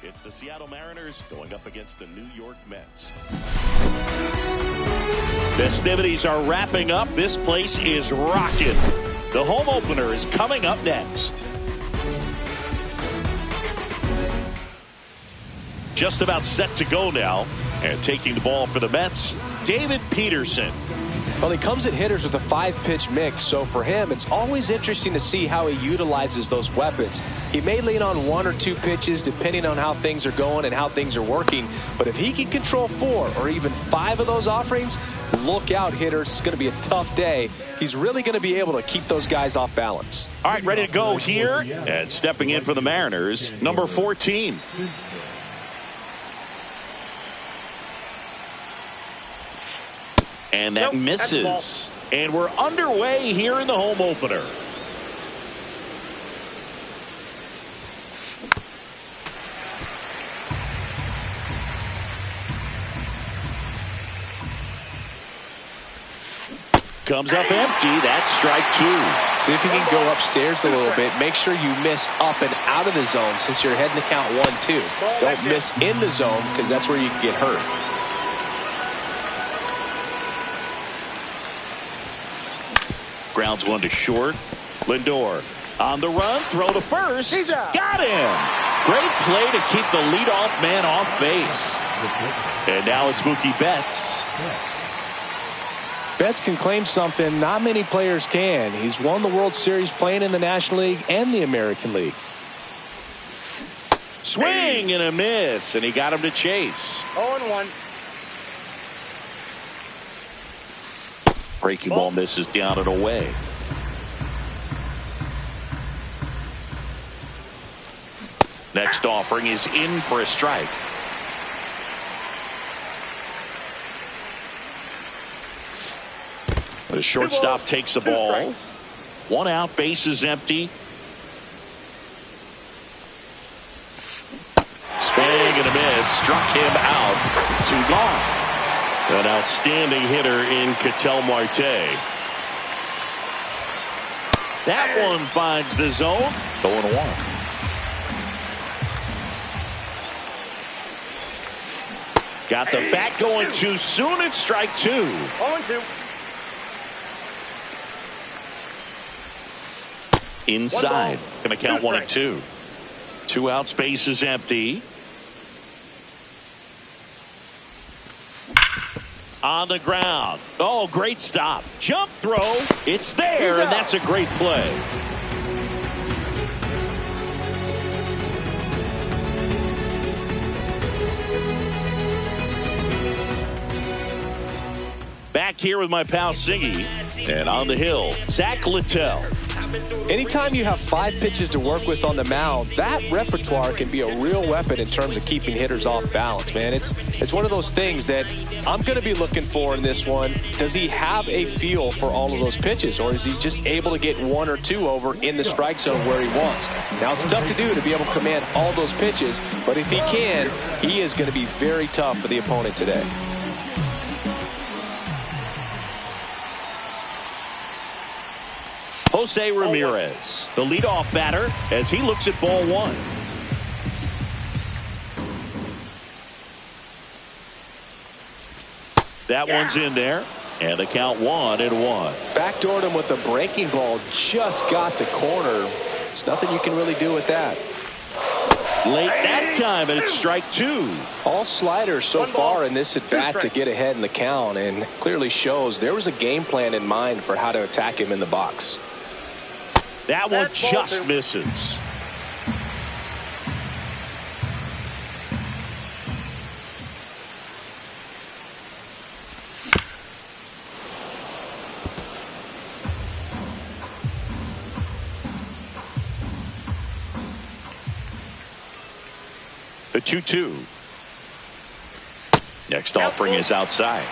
It's the Seattle Mariners going up against the New York Mets. Festivities are wrapping up. This place is rocking. The home opener is coming up next. Just about set to go now. And taking the ball for the Mets, David Peterson. Well, he comes at hitters with a 5-pitch mix, so for him, it's always interesting to see how he utilizes those weapons. He may lean on 1 or 2 pitches depending on how things are going and how things are working, but if he can control 4 or even 5 of those offerings, look out, hitters. It's going to be a tough day. He's really going to be able to keep those guys off balance. All right, ready to go here, and stepping in for the Mariners, number 14. And that misses. And we're underway here in the home opener. Comes up empty. That's strike 2. See if you can go upstairs a little bit. Make sure you miss up and out of the zone since you're heading to count 1-2. Don't miss in the zone because that's where you can get hurt. Grounds one to short. Lindor on the run. Throw to first. Got him. Great play to keep the leadoff man off base. And now it's Mookie Betts. Betts can claim something not many players can. He's won the World Series playing in the National League and the American League. Swing and a miss, and he got him to chase. 0-1. Breaking ball misses down and away. Next offering is in for a strike. The shortstop takes the ball. 1 out, base is empty. Swing and a miss. Struck him out. 2 gone. An outstanding hitter in Ketel Marte. That one finds the zone. 0-1. Got the bat going too soon. It's strike 2. 0-2. Inside. Going to count 1 and 2. 2 outs, base is empty. On the ground. Oh, great stop. Jump throw. It's there, and that's a great play. Back here with my pal Singy. And on the hill, Zach Littell. Anytime you have 5 pitches to work with on the mound, that repertoire can be a real weapon in terms of keeping hitters off balance, man. It's one of those things that I'm going to be looking for in this one. Does he have a feel for all of those pitches, or is he just able to get 1 or 2 over in the strike zone where he wants? Now, it's tough to do to be able to command all those pitches, but if he can, he is going to be very tough for the opponent today. Jose Ramirez, the leadoff batter, as he looks at ball 1. That one's in there, and the count 1-1. Backdoored him with a breaking ball, just got the corner. There's nothing you can really do with that. Late that time, and it's strike 2. All sliders so far in this at bat to get ahead in the count, and clearly shows there was a game plan in mind for how to attack him in the box. That one just misses. The 2-2. Next offering is outside.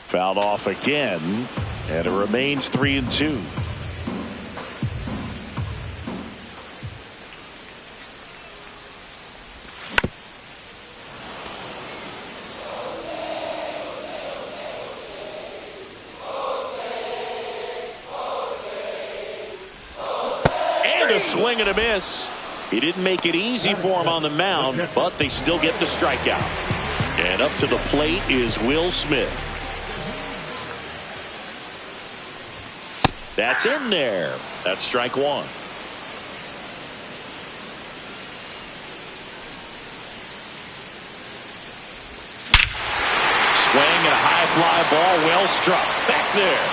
Fouled off again, and it remains 3-2. And a swing and a miss. He didn't make it easy for him on the mound, but they still get the strikeout. And up to the plate is Will Smith. That's in there. That's strike one. Swing and a high fly ball, well struck. Back there.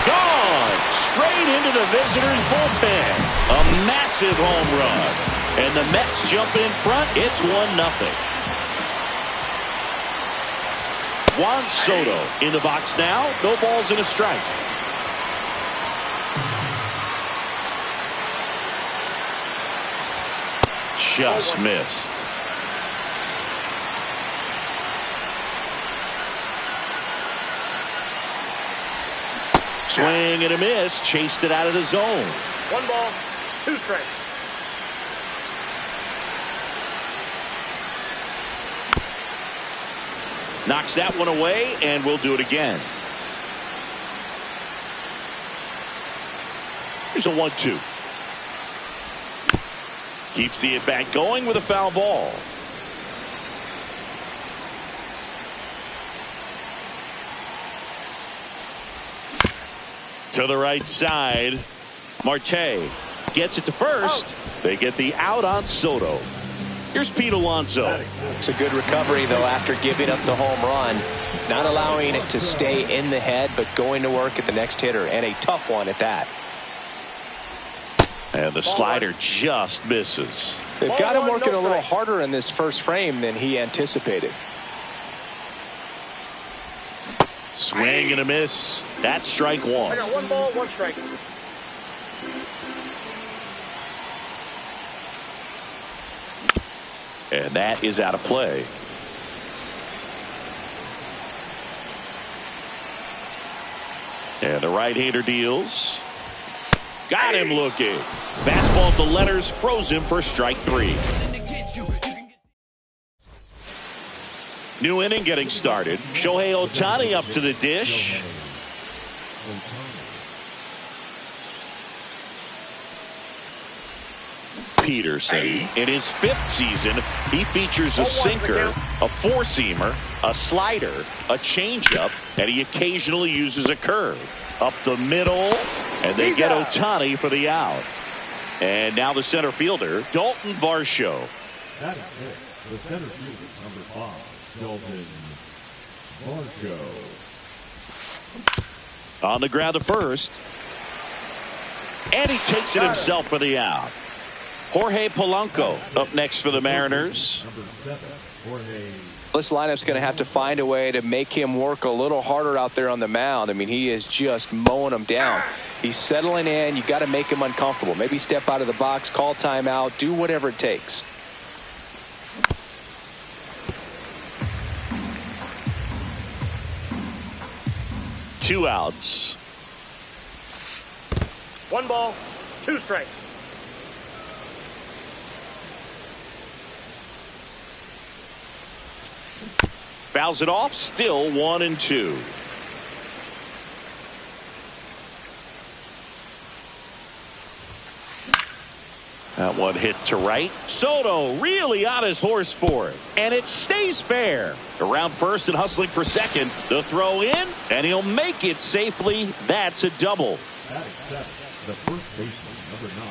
Gone. Straight into the visitors' bullpen. A massive home run. And the Mets jump in front. It's 1-0. Juan Soto in the box now. No balls and a strike. Just missed. Swing and a miss. Chased it out of the zone. 1 ball, 2 strikes. Knocks that one away, and we'll do it again. Here's a 1-2. Keeps the at-bat going with a foul ball. To the right side. Marte gets it to first. They get the out on Soto. Here's Pete Alonso. It's a good recovery, though, after giving up the home run. Not allowing it to stay in the head, but going to work at the next hitter, and a tough one at that. And the slider just misses. They've got him working a little harder in this first frame than he anticipated. Swing and a miss. That's strike one. I got 1 ball, 1 strike. And that is out of play. And the right-hander deals. Got him looking. Fastball at the letters, froze him for strike 3. New inning getting started. Shohei Ohtani up to the dish. Peterson, in his 5th season, he features a sinker, a four-seamer, a slider, a changeup, and he occasionally uses a curve. Up the middle, and they get Ohtani for the out. And now the center fielder, Dalton Varsho. That is it. The center fielder, number 5, Dalton Varsho. On the ground to first. And he takes it himself for the out. Jorge Polanco up next for the Mariners. Number 7, Jorge. This lineup's going to have to find a way to make him work a little harder out there on the mound. I mean, he is just mowing them down. He's settling in. You got to make him uncomfortable. Maybe step out of the box, call timeout, do whatever it takes. Two outs. 1 ball, 2 strikes. Fouls it off. Still 1-2. That one hit to right. Soto really on his horse for it. And it stays fair. Around first and hustling for second. The throw in, and he'll make it safely. That's a double. That accepts the first baseman, number 9,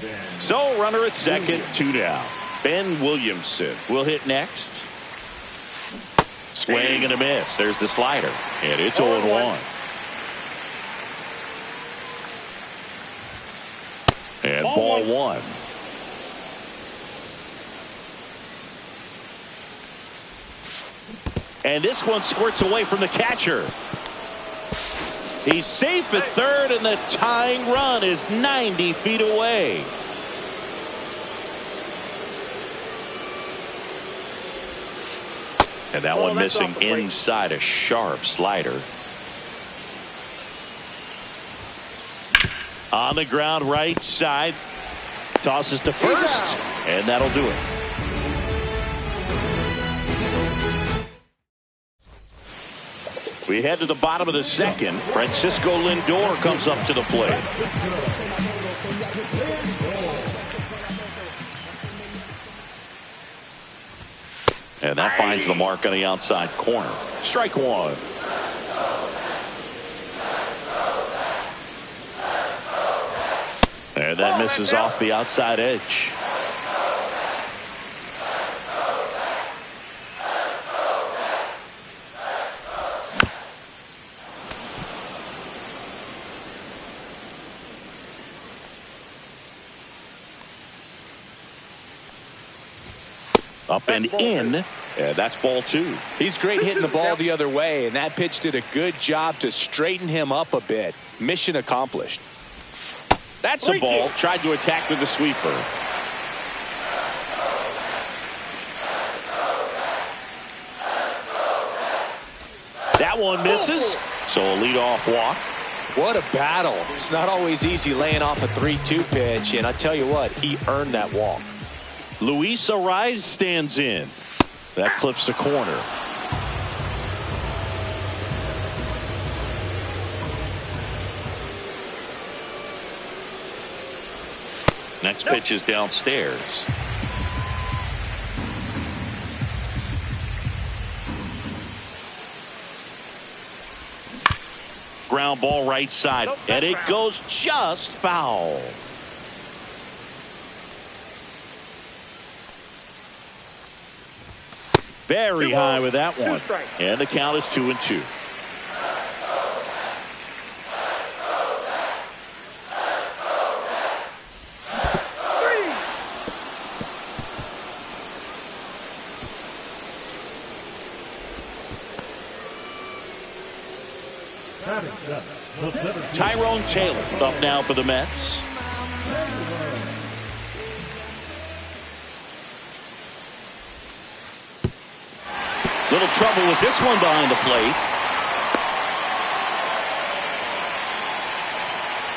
Ben. So runner at second, 2 down. Ben Williamson will hit next. Swing and a miss. There's the slider. And it's 0-1. And ball 1. And this one squirts away from the catcher. He's safe at third, and the tying run is 90 feet away. And that one missing inside a sharp slider. On the ground right side. Tosses to first, and that'll do it. We head to the bottom of the second. Francisco Lindor comes up to the plate. And that finds the mark on the outside corner. Strike one. And that misses off the outside edge. Up and in, and that's ball two. He's great hitting the ball the other way, and that pitch did a good job to straighten him up a bit. Mission accomplished. That's a ball. Tried to attack with the sweeper. That one misses, so a leadoff walk. What a battle. It's not always easy laying off a 3-2 pitch, and I tell you what, he earned that walk. Luis Ariz stands in. That clips the corner. Next pitch is downstairs. Ground ball right side, and it goes just foul. Very high with that one. And the count is 2-2. Tyrone Taylor up now for the Mets. Little trouble with this one behind the plate.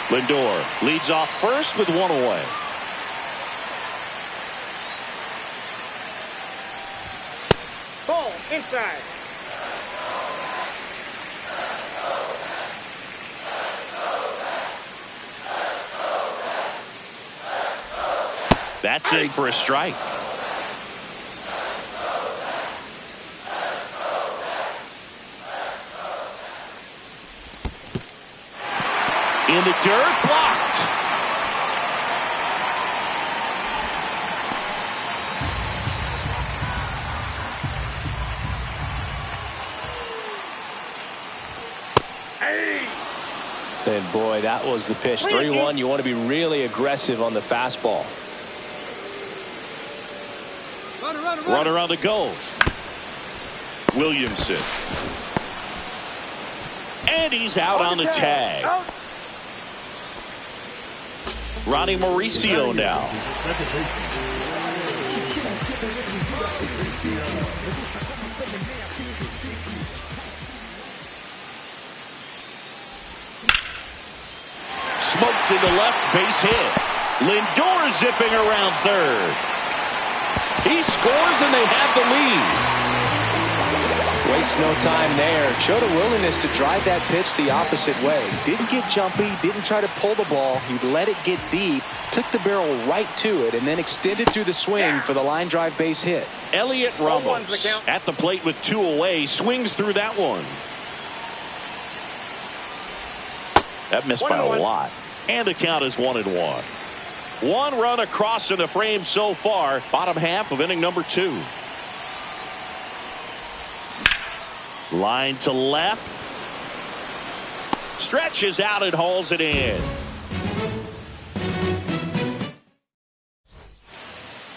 Lindor leads off first with one away. Ball inside. That's in for a strike. In the dirt, blocked. And boy, that was the pitch. 3-1. You want to be really aggressive on the fastball. Runner on the go. Williamson. And he's out on the tag. Ronnie Mauricio now. Smoked in the left, base hit. Lindor zipping around third. He scores and they have the lead. Waste no time there. Showed a willingness to drive that pitch the opposite way. Didn't get jumpy, didn't try to pull the ball. He let it get deep, took the barrel right to it, and then extended through the swing for the line drive base hit. Elliot Ramos at the plate with two away, swings through that one. That missed by a lot. And the count is 1-1. One run across in the frame so far. Bottom half of inning number 2. Line to left. Stretches out and hauls it in.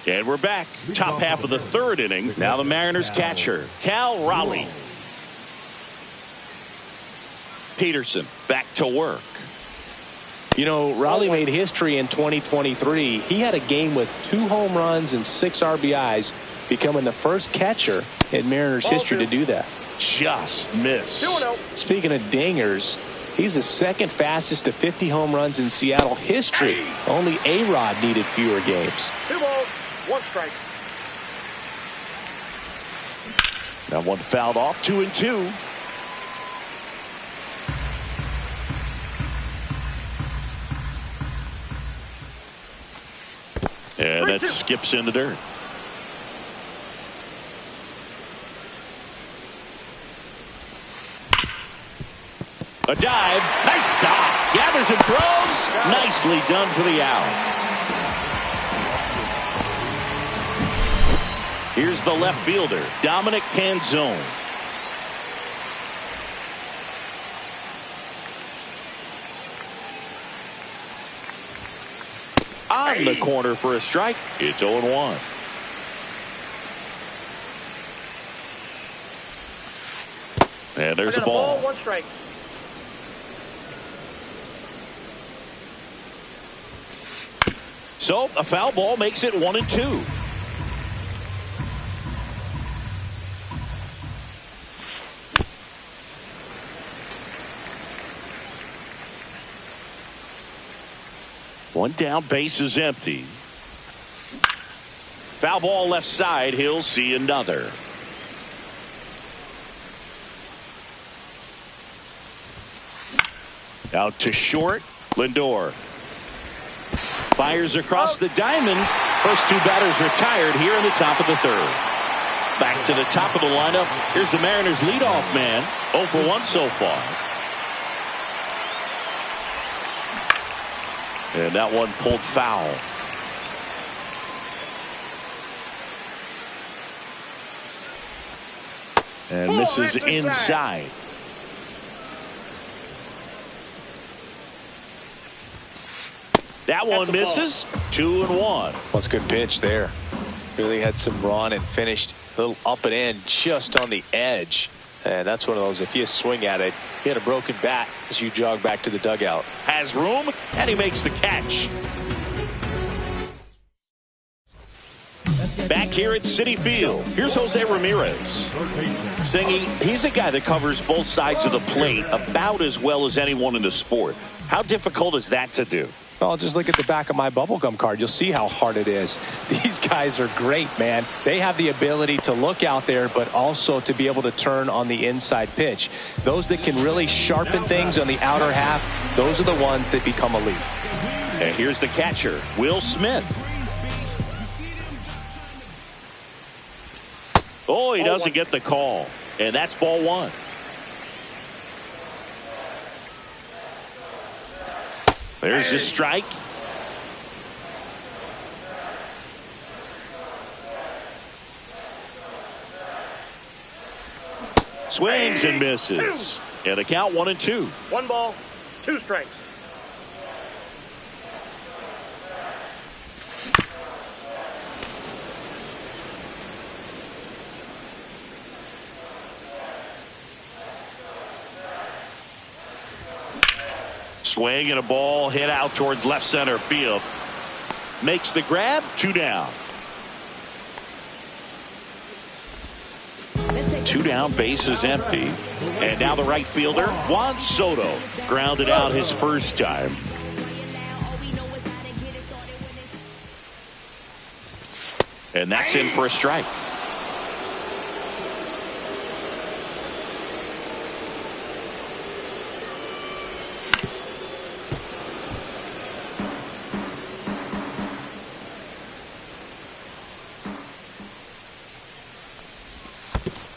And we're back. Top half of the third inning. Now the Mariners catcher, Cal Raleigh. Peterson back to work. You know, Raleigh made history in 2023. He had a game with 2 home runs and 6 RBIs, becoming the first catcher in Mariners history to do that. Just missed. Speaking of dingers, he's the second fastest to 50 home runs in Seattle history. Only A-Rod needed fewer games. 2 balls, 1 strike. That one fouled off. 2-2. And that skips in the dirt. A dive. Nice stop. Gathers and throws. Nicely done for the out. Here's the left fielder, Dominic Canzone. On the corner for a strike. It's 0-1. And there's a ball. 1 strike. So a foul ball makes it 1-2. One down, base is empty. Foul ball left side. He'll see another. Out to short. Lindor fires across the diamond. First two batters retired here in the top of the third. Back to the top of the lineup. Here's the Mariners leadoff man. 0 for 1 so far. And that one pulled foul. And misses inside. That one misses. 2-1. Well, it's a good pitch there. Really had some run and finished a little up and in just on the edge. And that's one of those, if you swing at it, you hit a broken bat as you jog back to the dugout. Has room, and he makes the catch. Back here at Citi Field, here's Jose Ramirez. Singing, he's a guy that covers both sides of the plate about as well as anyone in the sport. How difficult is that to do? Well, just look at the back of my bubblegum card. You'll see how hard it is. These guys are great, man. They have the ability to look out there, but also to be able to turn on the inside pitch. Those that can really sharpen things on the outer half, those are the ones that become elite. And here's the catcher, Will Smith. Oh, he doesn't get the call. And that's ball 1. There's the strike. Swings and misses. And the count 1-2. 1 ball, 2 strikes. Swing and a ball hit out towards left center field. Makes the grab. 2 down. 2 down, base is empty. And now the right fielder, Juan Soto, grounded out his first time. And that's in for a strike.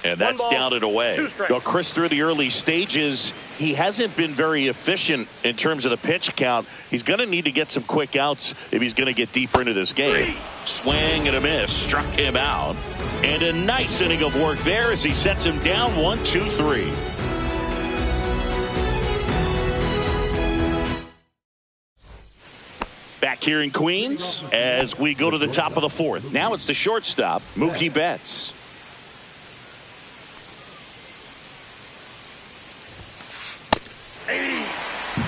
And that's down and away. Well, Chris, through the early stages, he hasn't been very efficient in terms of the pitch count. He's going to need to get some quick outs if he's going to get deeper into this game. Swing and a miss. Struck him out. And a nice inning of work there as he sets him down 1-2-3. Back here in Queens as we go to the top of the 4th. Now it's the shortstop, Mookie Betts.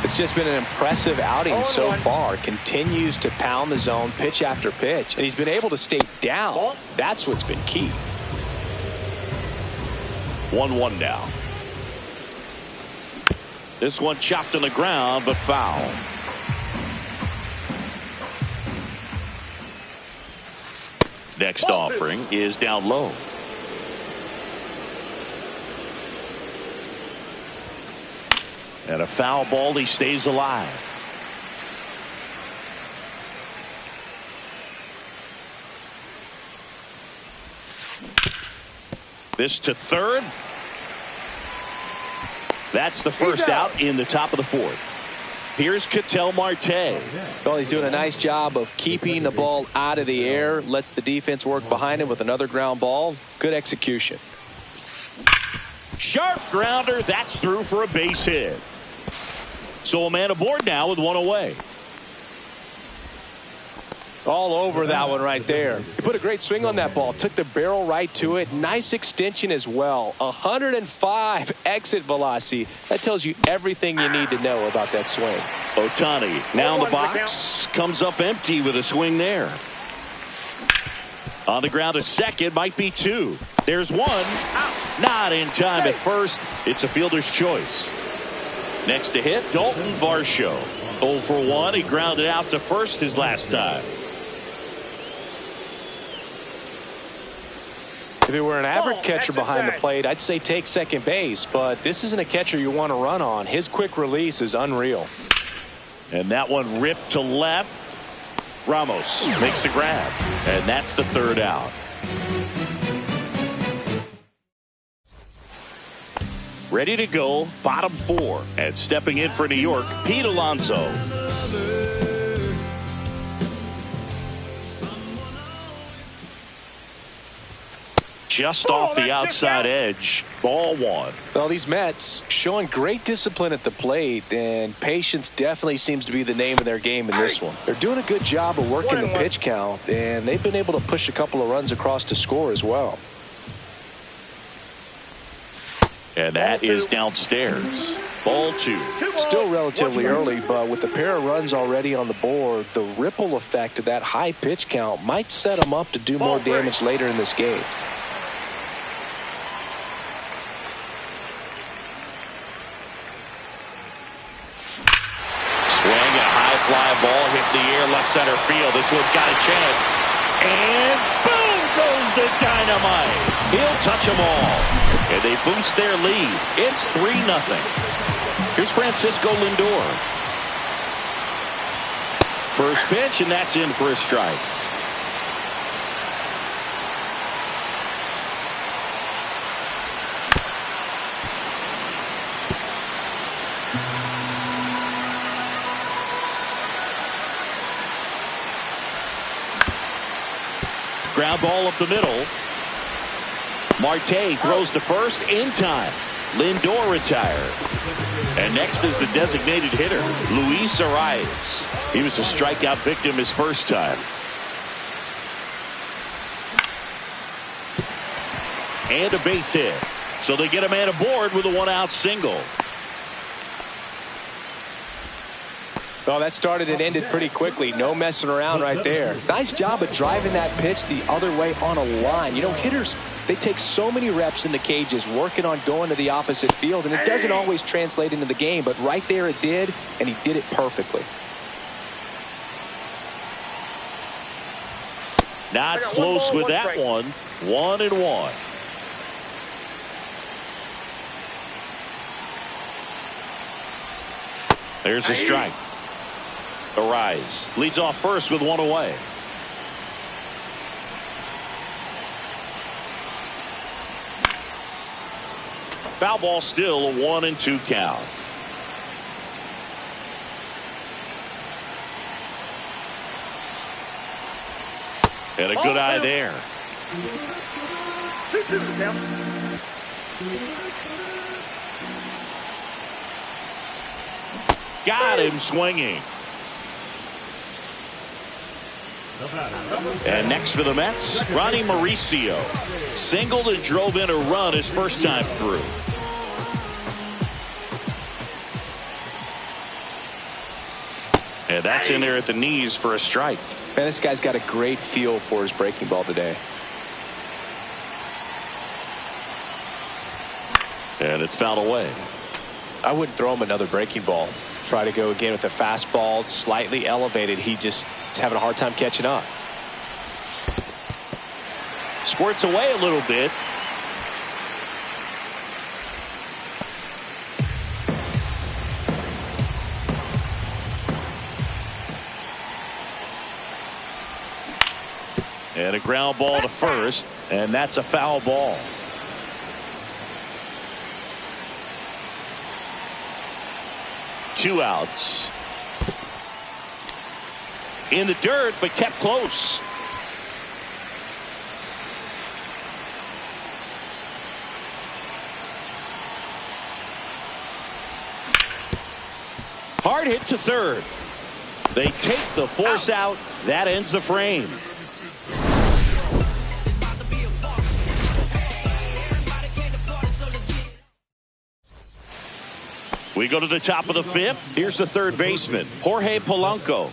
It's just been an impressive outing so far. Continues to pound the zone pitch after pitch. And he's been able to stay down. That's what's been key. 1-1 now. This one chopped on the ground, but foul. Next offering is down low. And a foul ball, he stays alive. This to third. That's the first out in the top of the fourth. Here's Ketel Marte. Well, he's doing a nice job of keeping the ball out of the air. Lets the defense work behind him with another ground ball. Good execution. Sharp grounder. That's through for a base hit. So a man aboard now with one away. All over that one right there. He put a great swing on that ball. Took the barrel right to it. Nice extension as well. 105 exit velocity. That tells you everything you need to know about that swing. Ohtani now in the box. Comes up empty with a swing there. On the ground to second. Might be two. There's one. Not in time at first. It's a fielder's choice. Next to hit, Dalton Varsho. 0 for 1. He grounded out to first his last time. If it were an average catcher behind the plate, I'd say take second base, but this isn't a catcher you want to run on. His quick release is unreal. And that one ripped to left. Ramos makes the grab, and that's the third out. Ready to go, bottom four, and stepping in for New York, Pete Alonso. Just off the outside edge. Ball one. Well, these Mets showing great discipline at the plate, and patience definitely seems to be the name of their game in this one. They're doing a good job of working the pitch count, and they've been able to push a couple of runs across to score as well. And that is downstairs. Ball two. Still relatively early, but with the pair of runs already on the board, the ripple effect of that high pitch count might set them up to do more damage later in this game. Fly ball hit in the air, left center field. This one's got a chance. And boom goes the dynamite. He'll touch them all. And they boost their lead. It's 3-0. Here's Francisco Lindor. First pitch, and that's in for a strike. Ground ball up the middle. Marte throws to first in time. Lindor retired. And next is the designated hitter, Luis Arias. He was a strikeout victim his first time. And a base hit. So they get a man aboard with a one-out single. Well, that started and ended pretty quickly. No messing around right there. Nice job of driving that pitch the other way on a line. You know, hitters, they take so many reps in the cages working on going to the opposite field, and it doesn't always translate into the game, but right there it did, and he did it perfectly. Not close with that one. 1-1. There's a strike. Arise leads off first with one away. Foul ball, still a 1-2 count. And a good eye there. 2-2 count. Got him swinging. And next for the Mets, Ronnie Mauricio. Singled and drove in a run his first time through. And that's in there at the knees for a strike. Man, this guy's got a great feel for his breaking ball today. And it's fouled away. I wouldn't throw him another breaking ball. Try to go again with the fastball, slightly elevated. He just is having a hard time catching up. Squirts away a little bit. And a ground ball to first, and that's a foul ball. 2 outs. In the dirt, but kept close. Hard hit to third. They take the force out. That ends the frame. We go to the top of the 5th. Here's the third baseman, Jorge Polanco.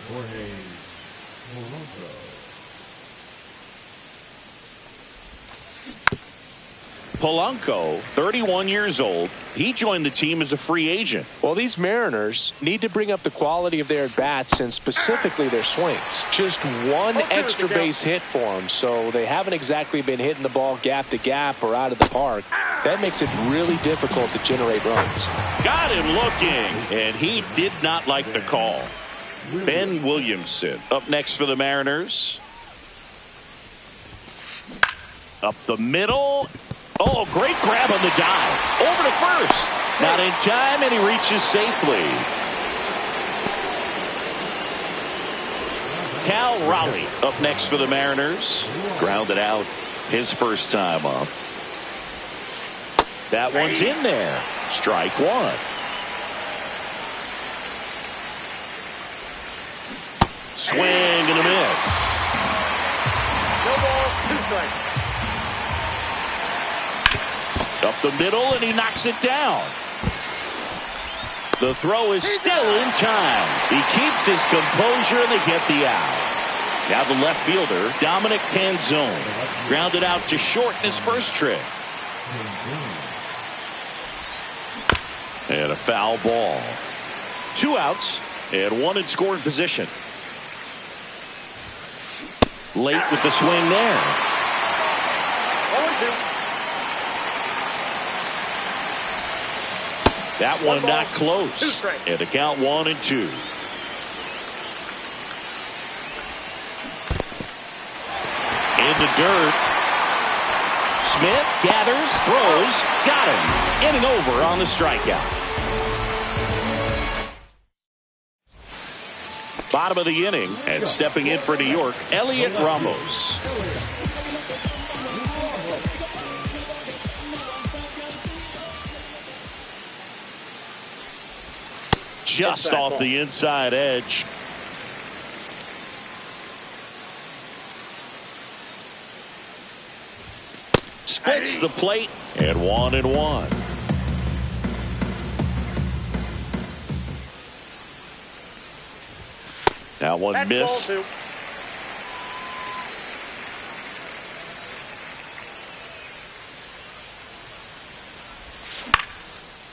Polanco, 31 years old. He joined the team as a free agent. Well, these Mariners need to bring up the quality of their at-bats and specifically their swings. Just one extra base hit for them, so they haven't exactly been hitting the ball gap to gap or out of the park. That makes it really difficult to generate runs. Got him looking, and he did not like the call. Ben Williamson up next for the Mariners. Up the middle. Oh, great grab on the dive. Over to first. Not in time, and he reaches safely. Cal Raleigh up next for the Mariners. Grounded out his first time up. That one's in there. Strike 1. Swing and a miss. No ball, 2 strikes. Up the middle, and he knocks it down. The throw is still in time. He keeps his composure, and they get the out. Now the left fielder, Dominic Canzone, grounded out to short in his first trip. And a foul ball. 2 outs, and 1 in scoring position. Late with the swing there. 0-2. That one not close. And a count 1-2. In the dirt. Smith gathers, throws, got him. Inning over on the strikeout. Bottom of the inning, and stepping in for New York, Elliot Ramos. Just off the inside edge. Splits the plate, and 1-1. That one missed.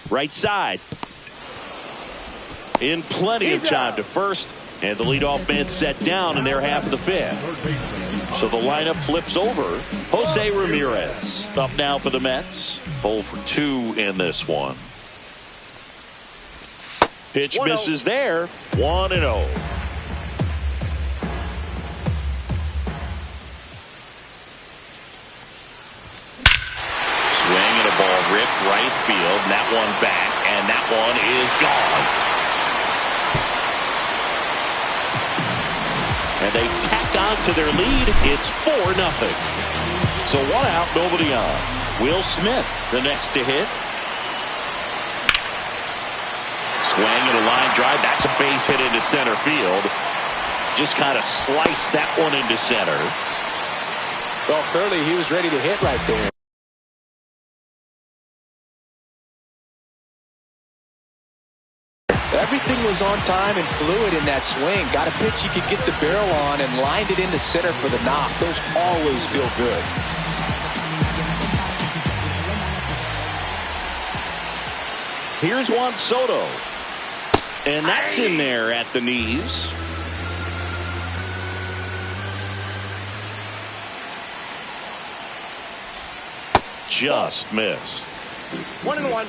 Right side. In plenty of time to first, and the leadoff man set down in their half of the 5th. So the lineup flips over. Jose Ramirez up now for the Mets. 0 for 2 in this one. Pitch misses there. 1-0. Swing and a ball ripped right field. And that one back, and that one is gone. And they tack on to their lead. It's 4-0. So 1 out, nobody on. Will Smith, the next to hit. Swing and a line drive. That's a base hit into center field. Just kind of sliced that one into center. Well, clearly he was ready to hit right there. Everything was on time and fluid in that swing. Got a pitch you could get the barrel on and lined it into center for the knock. Those always feel good. Here's Juan Soto. And that's in there at the knees. Just missed. 1-1.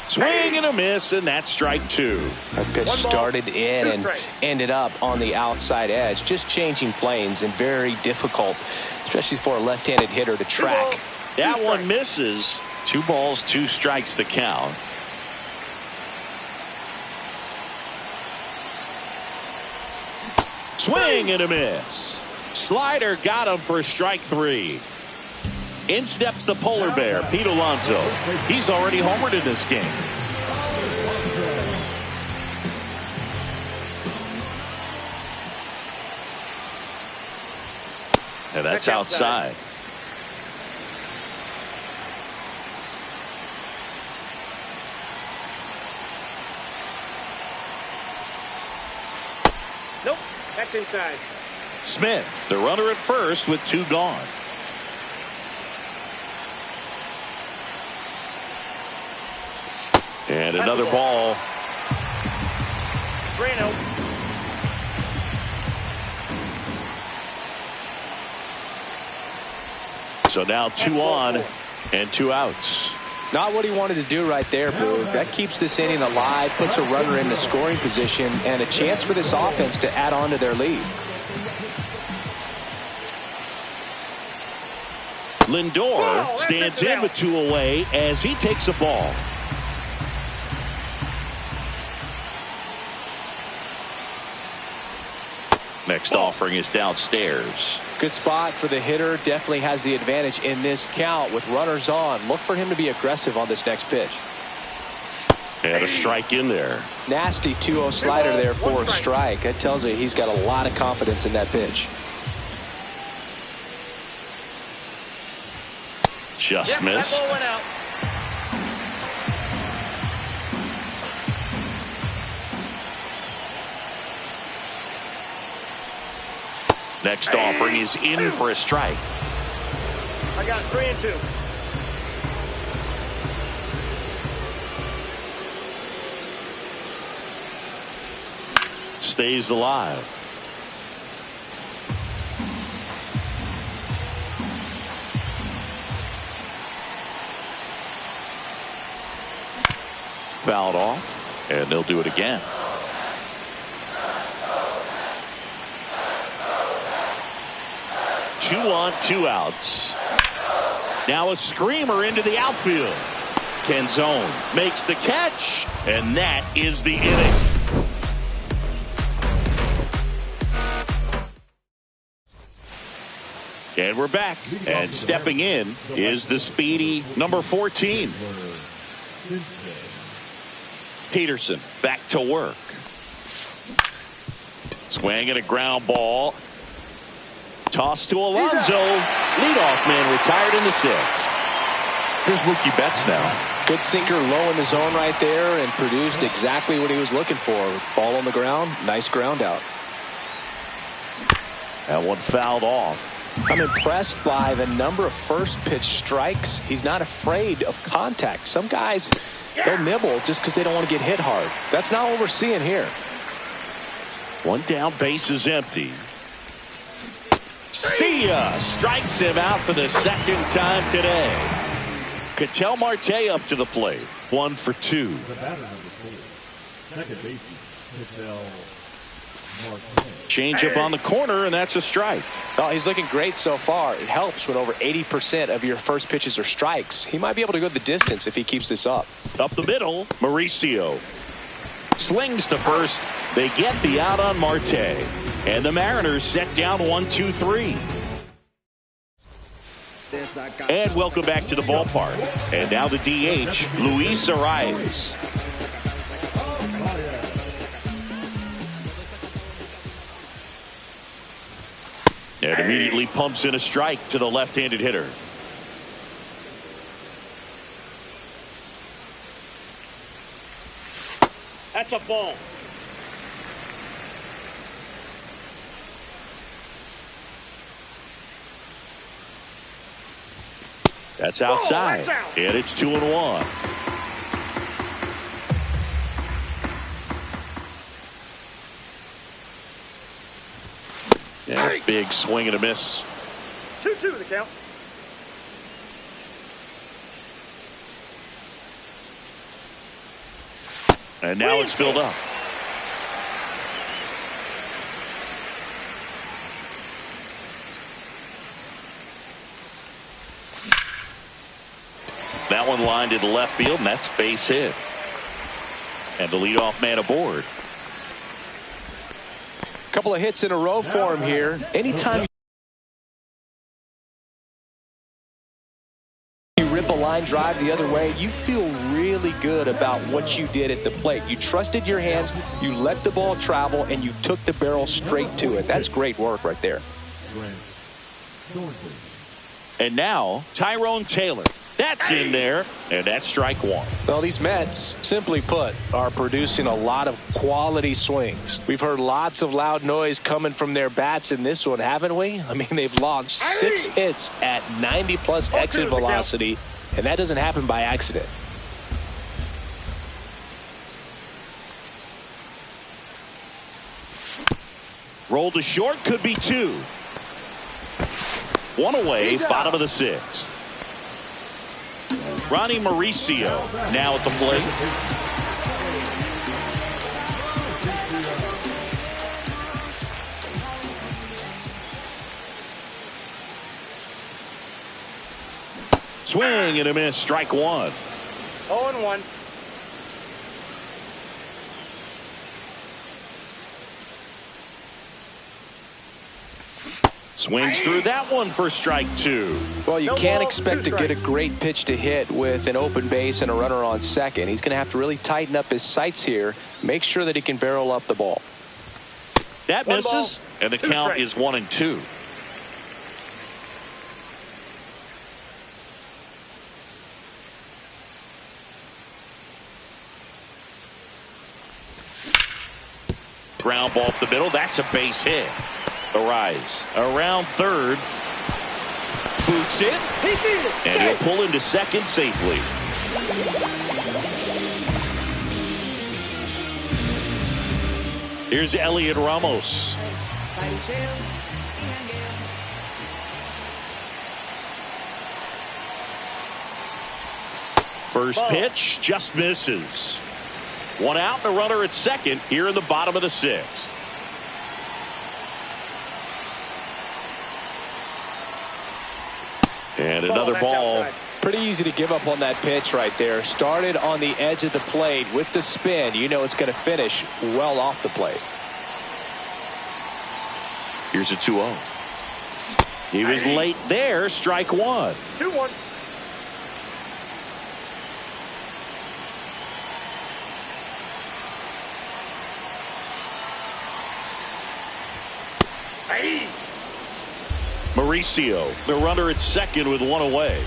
Swing and a miss, and that's strike 2. That pitch started in and ended up on the outside edge, just changing planes and very difficult, especially for a left-handed hitter to track. That one misses. 2 balls, 2 strikes the count. Swing and a miss. Slider got him for strike 3. In steps the polar bear, Pete Alonso. He's already homered in this game. And that's outside. Nope, that's inside. Smith, the runner at first with 2 gone. And another ball. 3-0. So now 2 on and 2 outs. Not what he wanted to do right there, Boo. That keeps this inning alive, puts a runner in the scoring position, and a chance for this offense to add on to their lead. Lindor stands in with 2 away as he takes a ball. Next offering is downstairs. Good spot for the hitter. Definitely has the advantage in this count with runners on. Look for him to be aggressive on this next pitch. And a strike in there. Nasty 2-0 slider there for a strike. That tells you he's got a lot of confidence in that pitch. Just missed. That ball went out. Next offering is in for a strike. I got 3-2. Stays alive. Fouled off, and they'll do it again. Two on, 2 outs. Now a screamer into the outfield. Canzone makes the catch, and that is the inning. And we're back, and stepping in is the speedy number 14. Peterson back to work. Swing and a ground ball. Toss to Alonso. Leadoff man retired in the 6th. Here's Mookie Betts now. Good sinker low in the zone right there and produced exactly what he was looking for. Ball on the ground. Nice ground out. That one fouled off. I'm impressed by the number of first pitch strikes. He's not afraid of contact. Some guys, they'll nibble just because they don't want to get hit hard. That's not what we're seeing here. 1 down, base is empty. See ya! Strikes him out for the 2nd time today. Ketel Marte up to the plate. 1 for 2. The batter number 4, second baseman, Ketel Marte. Change up on the corner, and that's a strike. Oh, he's looking great so far. It helps when over 80% of your first pitches are strikes. He might be able to go the distance if he keeps this up. Up the middle, Mauricio. Slings to first. They get the out on Marte. And the Mariners set down 1-2-3. And welcome back to the ballpark. And now the DH, Luis Arias. And immediately pumps in a strike to the left-handed hitter. That's a ball. That's outside. That's out. And it's 2-1. Yeah, big swing and a miss. 2-2 the count. And now it's filled up. That one lined into left field, and that's base hit. And the leadoff man aboard. Couple of hits in a row for him here. Anytime you rip a line drive the other way, you feel really good about what you did at the plate. You trusted your hands, you let the ball travel, and you took the barrel straight to it. That's great work right there. And now, Tyrone Taylor. That's in there, and that's strike one. Well, these Mets, simply put, are producing a lot of quality swings. We've heard lots of loud noise coming from their bats in this one, haven't we? I mean, they've logged 6 hits at 90-plus exit velocity, and that doesn't happen by accident. Roll to short, could be 2. One away, bottom of the 6th. Ronnie Mauricio now at the plate. Swing and a miss, strike one. 0-1. Swings through that one for strike 2. Well, you can't expect to get a great pitch to hit with an open base and a runner on second. He's going to have to really tighten up his sights here, make sure that he can barrel up the ball. That misses, and the count is 1-2. Ground ball up the middle. That's a base hit. The rise around third. Boots it. And he'll pull into second safely. Here's Elliot Ramos. First pitch just misses. One out and a runner at second here in the bottom of the 6th. And another ball. Pretty easy to give up on that pitch right there. Started on the edge of the plate with the spin. You know it's going to finish well off the plate. Here's a 2-0. He was late there. Strike one. 2-1. Mauricio, the runner at second with one away.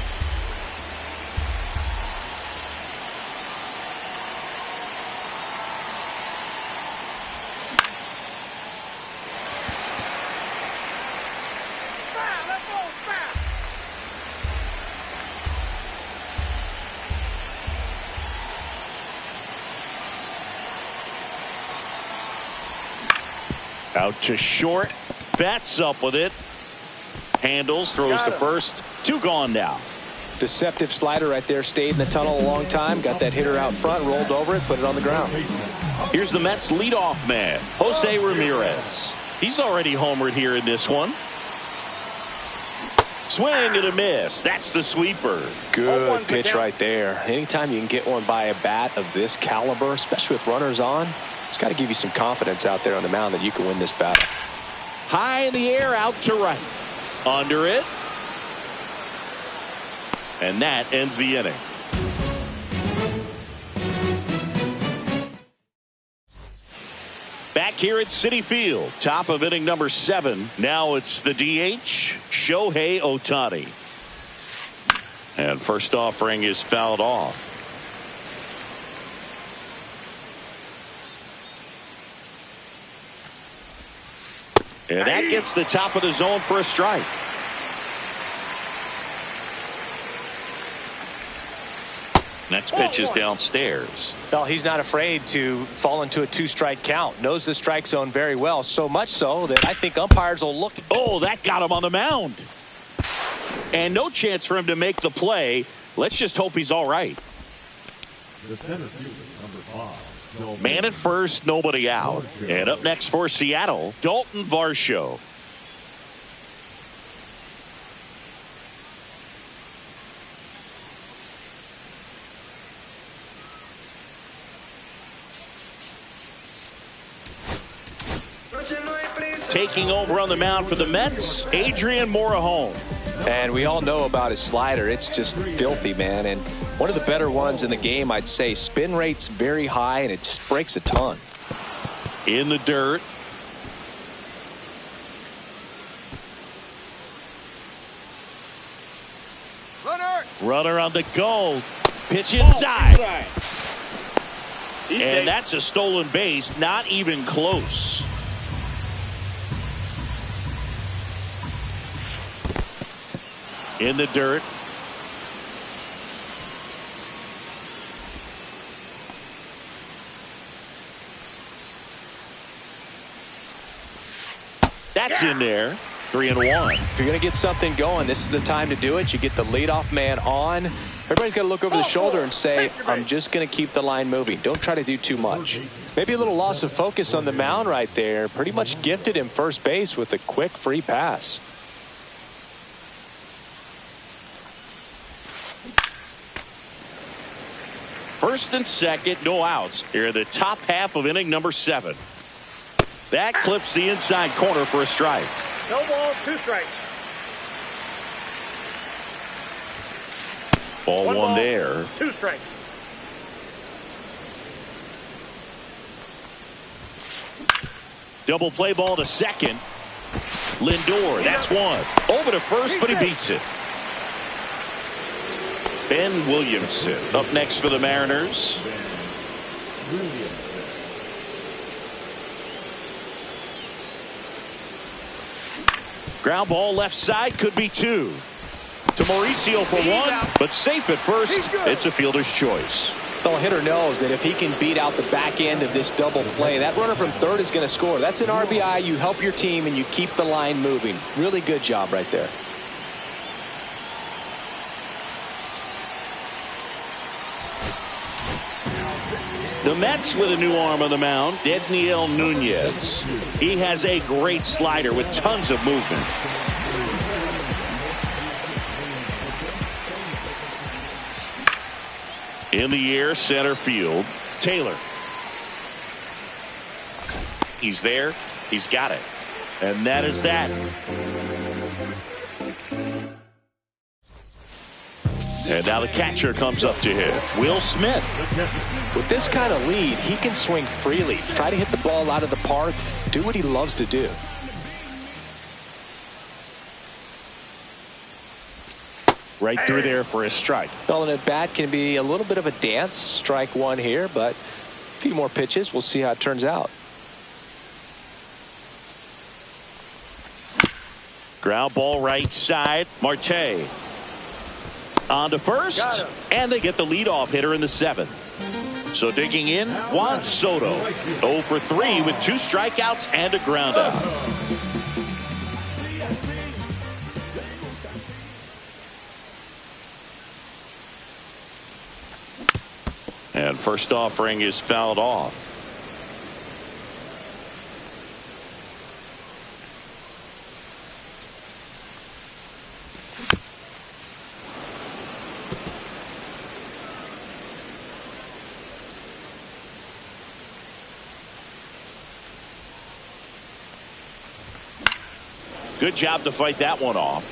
Out to short. Bats up with it. Handles, throws to first. 2 gone now. Deceptive slider right there. Stayed in the tunnel a long time. Got that hitter out front. Rolled over it. Put it on the ground. Here's the Mets leadoff man, Jose Ramirez. He's already homered here in this one. Swing and a miss. That's the sweeper. Good pitch right there. Anytime you can get one by a bat of this caliber, especially with runners on, it's got to give you some confidence out there on the mound that you can win this battle. High in the air, out to right. Under it. And that ends the inning. Back here at Citi Field, top of inning number 7. Now it's the DH, Shohei Ohtani. And first offering is fouled off. And that gets the top of the zone for a strike. Next pitch is downstairs. Well, he's not afraid to fall into a 2-strike count. Knows the strike zone very well. So much so that I think umpires will look. Oh, that got him on the mound. And no chance for him to make the play. Let's just hope he's all right. The center fielder, number 5. Man at first, nobody out. And up next for Seattle, Dalton Varsho. taking over on the mound for the Mets, Adrian Morejon. And we all know about his slider. It's just filthy, man. And one of the better ones in the game, I'd say. Spin rate's very high, and it just breaks a ton. In the dirt. Runner on the go. Pitch inside. And that's a stolen base. Not even close. In the dirt. That's in there. 3-1. If you're going to get something going, this is the time to do it. You get the leadoff man on. Everybody's got to look over the shoulder and say, I'm just going to keep the line moving. Don't try to do too much. Maybe a little loss of focus on the mound right there. Pretty much gifted him first base with a quick free pass. First and second, no outs. Here in the top half of inning number 7. That clips the inside corner for a strike. No ball, 2 strikes. Ball one ball, there. 2 strikes. Double play ball to second. Lindor, that's one. Over to first, but he beats it. Ben Williamson up next for the Mariners. Ground ball left side, could be 2. To Mauricio for 1, but safe at first. It's a fielder's choice. Well, hitter knows that if he can beat out the back end of this double play, that runner from third is going to score. That's an RBI. You help your team and you keep the line moving. Really good job right there. The Mets with a new arm on the mound, Dedniel Nunez. He has a great slider with tons of movement. In the air, center field, Taylor. He's there. He's got it. And that is that. And now the catcher comes up to hit. Will Smith. With this kind of lead, he can swing freely. Try to hit the ball out of the park. Do what he loves to do. Right through there for a strike. Well, an at-bat can be a little bit of a dance. Strike one here, but a few more pitches. We'll see how it turns out. Ground ball right side. Marte. On to first, and they get the leadoff hitter in the 7th. So digging in, Juan Soto. 0 for 3 with 2 strikeouts and a ground out. And first offering is fouled off. Good job to fight that one off.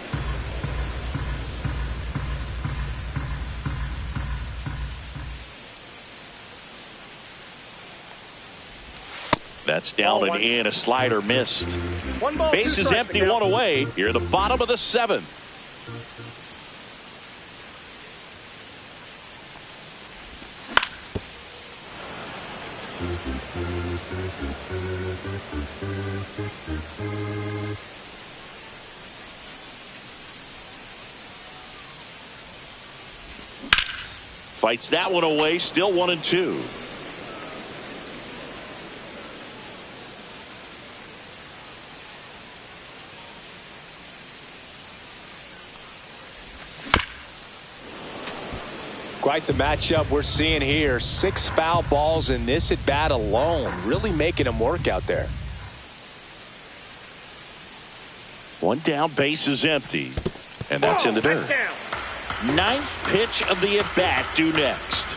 That's down and in. A slider missed. Base is empty, 1 away. Here at the bottom of the 7th. Fights that one away. Still 1-2. Quite the matchup we're seeing here. 6 foul balls in this at bat alone. Really making him work out there. One down, base is empty. And that's in the dirt. 9th pitch of the at bat due next.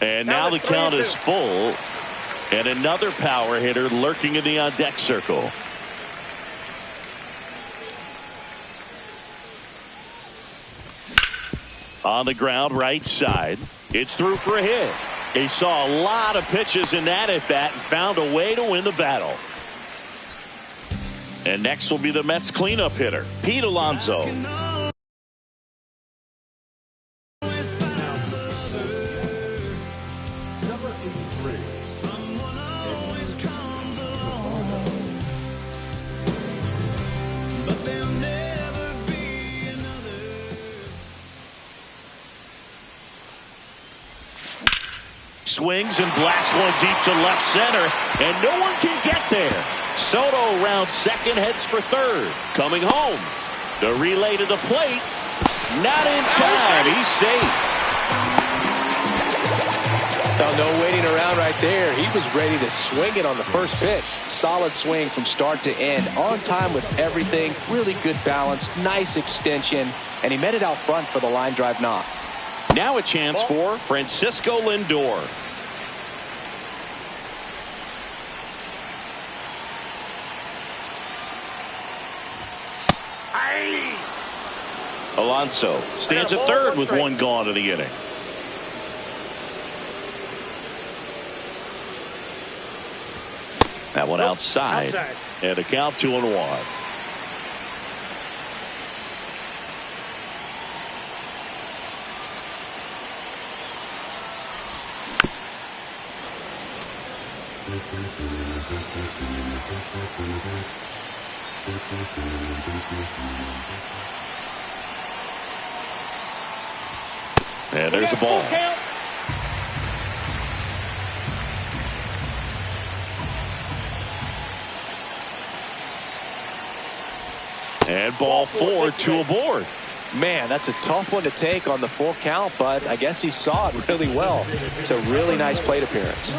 And now the count is full. And another power hitter lurking in the on-deck circle. On the ground, right side. It's through for a hit. He saw a lot of pitches in that at-bat and found a way to win the battle. And next will be the Mets cleanup hitter, Pete Alonso. Swings and blasts one deep to left center, and no one can get there. Soto rounds second, heads for third. Coming home. The relay to the plate. Not in time. He's safe. Well, no waiting around right there. He was ready to swing it on the first pitch. Solid swing from start to end. On time with everything. Really good balance. Nice extension. And he met it out front for the line drive knock. Now a chance for Francisco Lindor. Alonso stands at third with one gone in the inning. That one outside. And a count 2-1. And there's the ball. And ball 4, 2 aboard. Man, that's a tough one to take on the full count, but I guess he saw it really well. It's a really nice plate appearance.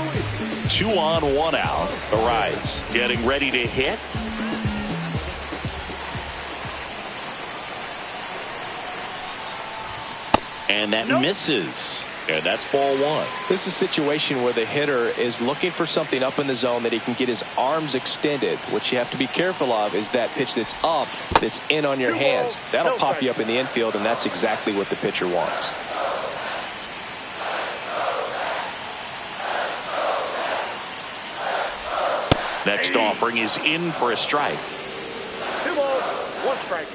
2 on, 1 out. Arise, getting ready to hit. And that misses. And that's ball 1. This is a situation where the hitter is looking for something up in the zone that he can get his arms extended. What you have to be careful of is that pitch that's up, that's in on your hands. That'll pop you up in the infield, and that's exactly what the pitcher wants. Next offering is in for a strike. 2 balls, 1 strike.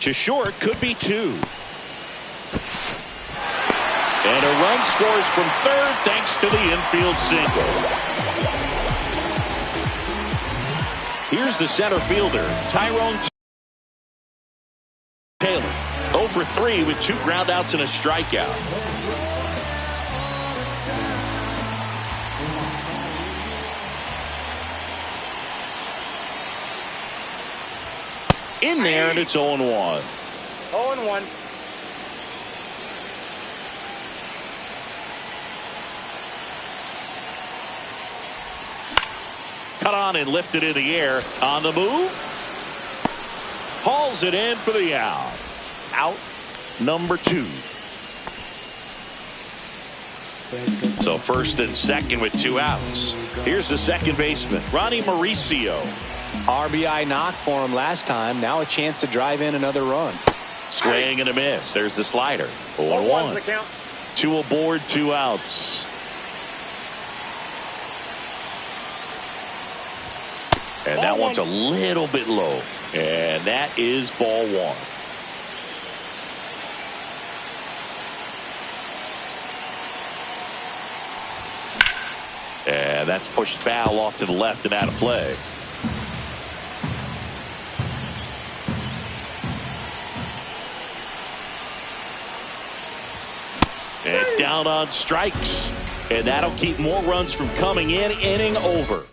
To short, could be 2. And a run scores from third thanks to the infield single. Here's the center fielder, Tyrone Taylor. 0 for 3 with 2 groundouts and a strikeout. In there, and it's 0-1. 0-1. Cut on and lifted in the air. On the move. Hauls it in for the out. Out number 2. So first and second with 2 outs. Here's the second baseman, Ronnie Mauricio. RBI knock for him last time. Now a chance to drive in another run. Swing and a miss. There's the slider. 0-1. 2 aboard, 2 outs. And that one's a little bit low. And that is ball 1. And that's pushed foul off to the left and out of play. And down on strikes. And that'll keep more runs from coming in. Inning over.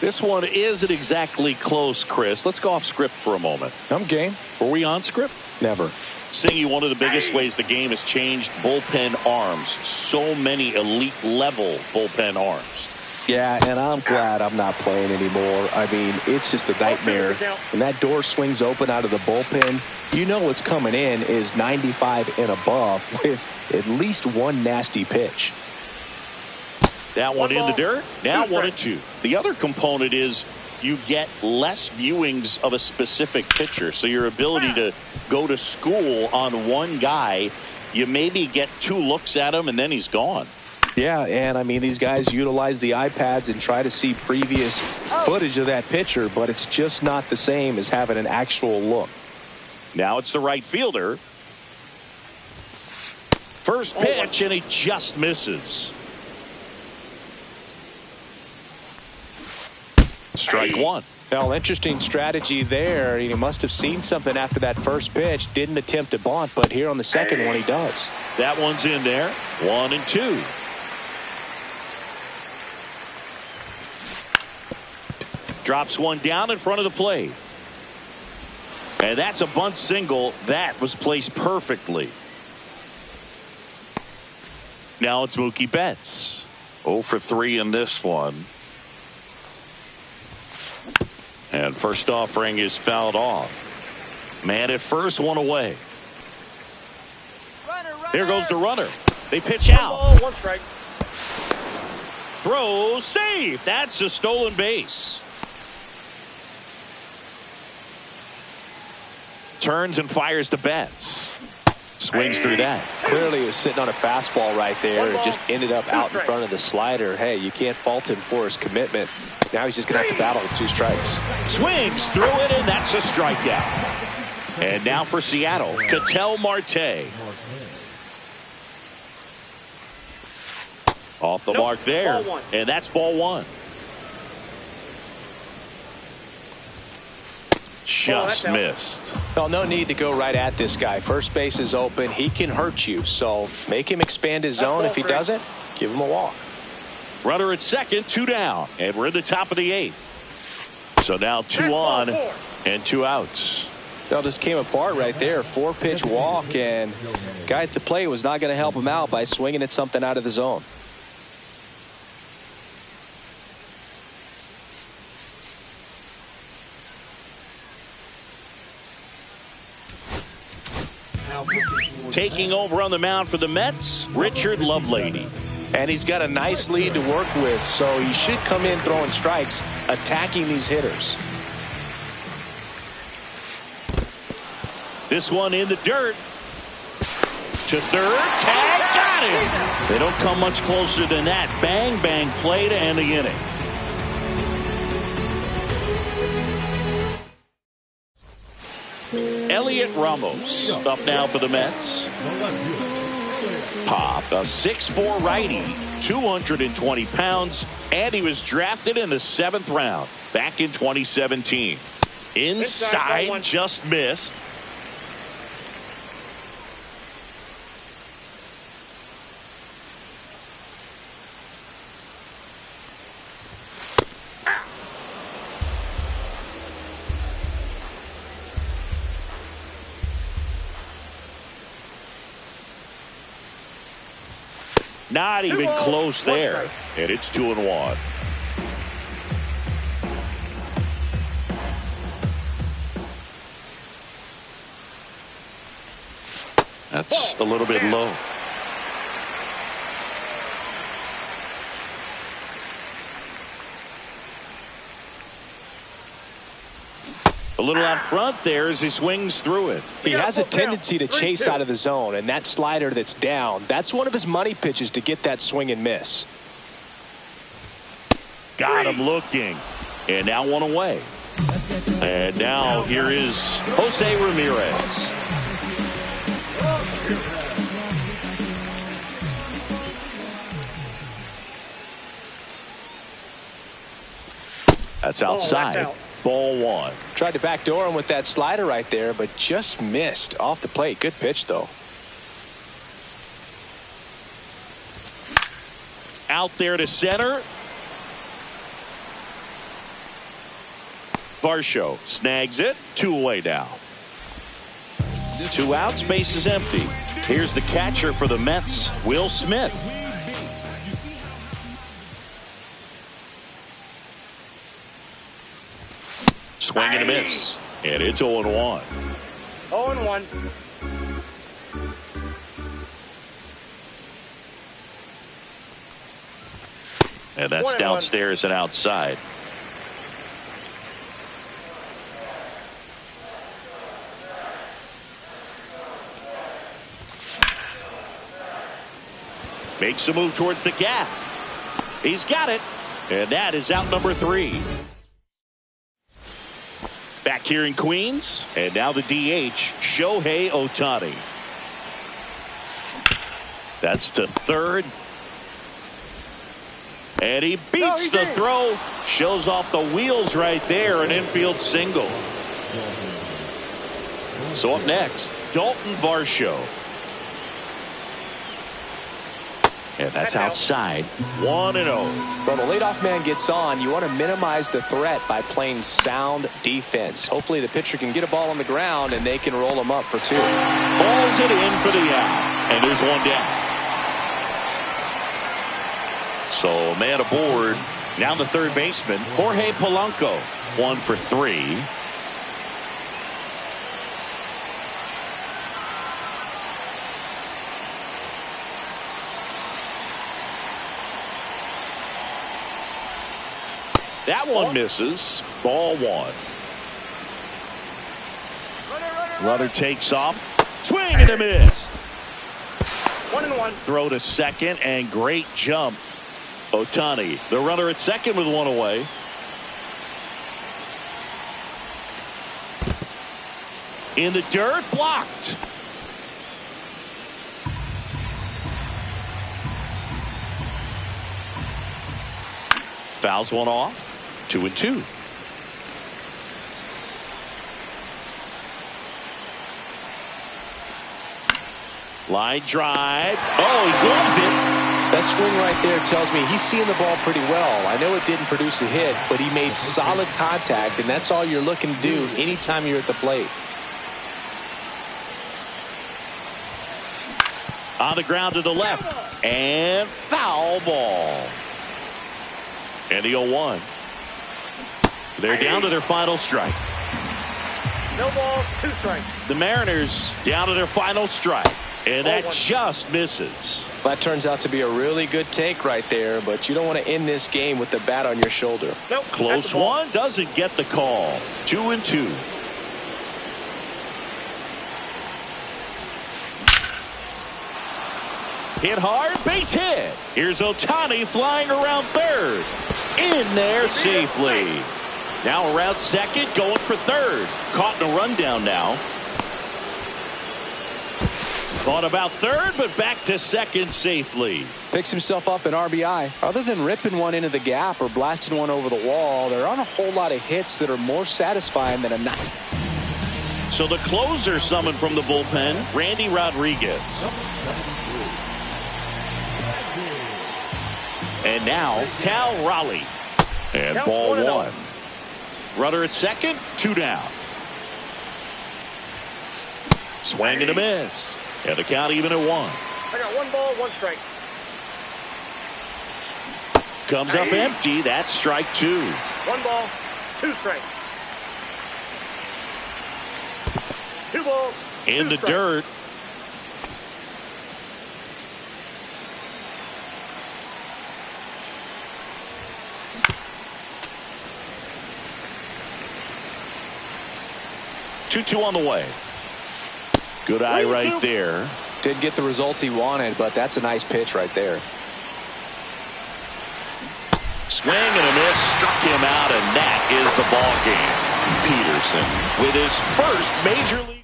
This one isn't exactly close, Chris. Let's go off script for a moment. I'm game. Were we on script? Never. Singy, one of the biggest ways the game has changed bullpen arms. So many elite level bullpen arms. Yeah, and I'm glad I'm not playing anymore. I mean, it's just a nightmare. When that door swings open out of the bullpen, you know what's coming in is 95 and above with at least one nasty pitch. That one in the dirt. Now 1-2. The other component is you get less viewings of a specific pitcher. So your ability to go to school on one guy, you maybe get 2 looks at him and then he's gone. Yeah, and I mean, these guys utilize the iPads and try to see previous footage of that pitcher, but it's just not the same as having an actual look. Now it's the right fielder. First pitch, and he just misses. Strike one. Well, interesting strategy there. He must have seen something after that first pitch. Didn't attempt to bunt, but here on the second one he does. That one's in there. 1-2. Drops one down in front of the plate. And that's a bunt single. That was placed perfectly. Now it's Mookie Betts. 0 for 3 in this one. And first offering is fouled off. Man at first, one away. Here goes the runner. They pitch out. 1 strike. Throw, save. That's a stolen base. Turns and fires to Betts. Swings through that. Clearly he was sitting on a fastball right there. It just ended up out in front of the slider. Hey, you can't fault him for his commitment. Now he's just going to have to battle with 2 strikes. Swings through it, and that's a strikeout. And now for Seattle, Ketel Marte. Off the mark there, and that's ball 1. Just missed. Well, no need to go right at this guy. First base is open. He can hurt you, so make him expand his zone. If he doesn't, give him a walk. Runner at second, 2 down, and we're in the top of the 8th. So now 2 on and 2 outs. Well, just came apart right there. 4-pitch walk, and guy at the plate was not going to help him out by swinging at something out of the zone. Taking over on the mound for the Mets, Richard Lovelady. And he's got a nice lead to work with, so he should come in throwing strikes, attacking these hitters. This one in the dirt. To third, tag, got him. They don't come much closer than that. Bang, bang play to end the inning. Elliot Ramos up now for the Mets. Pop, a 6'4" righty, 220 pounds, and he was drafted in the 7th round back in 2017. Inside, just missed. Not even close there. And it's 2-1. That's a little bit low. A little out front there as he swings through it. He has a tendency to chase out of the zone, and that slider that's down, that's one of his money pitches to get that swing and miss. Got him looking. And now 1 away. And now here is Jose Ramirez. That's outside. Ball 1. Tried to backdoor him with that slider right there, but just missed off the plate. Good pitch, though. Out there to center. Varsho snags it. 2 away now. 2 outs, base is empty. Here's the catcher for the Mets, Will Smith. Swing and a miss. And it's 0-1. 0-1. And that's downstairs and outside. Makes a move towards the gap. He's got it. And that is out number 3. Back here in Queens. And now the DH, Shohei Ohtani. That's to third. And he beats the throw. Shows off the wheels right there. An infield single. So up next, Dalton Varsho. And that's outside. 1-0. When the leadoff man gets on, you want to minimize the threat by playing sound defense. Hopefully the pitcher can get a ball on the ground and they can roll him up for 2. Falls it in for the out. And there's one down. So man aboard. Now the third baseman, Jorge Polanco. 1 for 3. That one misses. Ball 1. Runner takes off. Swing and a miss. 1-1. Throw to second and great jump. Ohtani, the runner at second with 1 away. In the dirt, blocked. Fouls one off. 2-2. Line drive. Oh, he gloves it. That swing right there tells me he's seeing the ball pretty well. I know it didn't produce a hit, but he made solid contact, and that's all you're looking to do anytime you're at the plate. On the ground to the left. And foul ball. And the 0-1. They're down to their final strike. No ball, 2 strikes. The Mariners down to their final strike. And that just misses. That turns out to be a really good take right there, but you don't want to end this game with the bat on your shoulder. Nope. Close one, doesn't get the call. 2-2. Hit hard, base hit. Here's Ohtani flying around third. In there safely. Now around second, going for third. Caught in a rundown now. Thought about third, but back to second safely. Picks himself up an RBI. Other than ripping one into the gap or blasting one over the wall, there aren't a whole lot of hits that are more satisfying than a night. So the closer summoned from the bullpen, Randy Rodriguez. And now, Cal Raleigh. And ball 1. Runner at second, 2 down. Swing and a miss. And the count even at 1. I got 1 ball, 1 strike. Comes up empty. That's strike 2. 1 ball, 2 strikes. 2 balls. In the dirt. Two on the way. Good eye right there. Didn't get the result he wanted, but that's a nice pitch right there. Swing and a miss, struck him out, and that is the ball game. Peterson with his first major league win.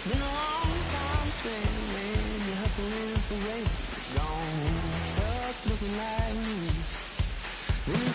Been a long time spent when you're hustling for rain. Gone, stuck looking like me. Then you